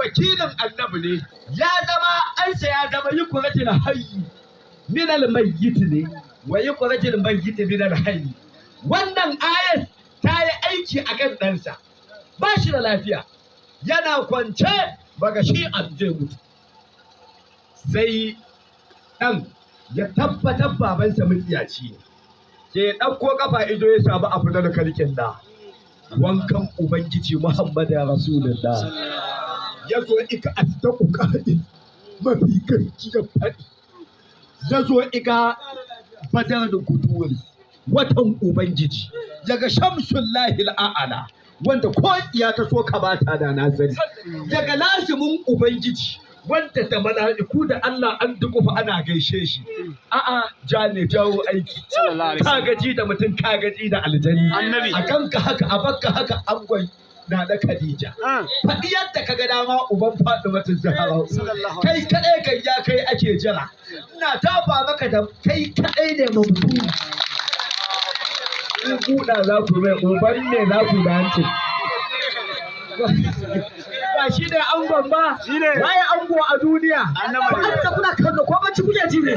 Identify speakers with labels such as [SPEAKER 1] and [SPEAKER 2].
[SPEAKER 1] wakilin annabi ne, ya zama ansa ya zama yukratul hayy min al-mayyit ne wa yukratul mayyit min al-hayy. Wannan ayat ta yi aiki akan ɗansa, ba shi da lafiya, yana kwance baga shi zai mutu, sai ɗan ya tabbatar babansa matsiyaci ne, sai ya ɗauko kafa ido ya samu abu da kalkin da wankan ubangiji Muhammadu Rasulullah, ya zo ika a ta ƙoƙari mafi gaskiyar faɗi, ya zo ika badar da guduwar watan ubangiji, daga shamsun lahil a'ala, wanda ko iya ta so ka bata da nazari, daga lazimin ubangiji wanda da mala'iku da Allah an dukufa ana gaishe shi. A'a ja ne jawo aiki, ka gaji da mutum, ka gaji da aljani, a kanka haka a bakka haka angon na da Khadija. Faɗi yadda ka ga dama uban Fatimatu Zahra, kai kaɗai kai ya kai ake jira, ina tafa maka da kai kaɗai ne mabudu. In buɗa za ku mai uban ne za ku da hancin. Ba shi ne angon ba, waye ango a duniya? Ba kuna kallo ko bacci kuke ji ne?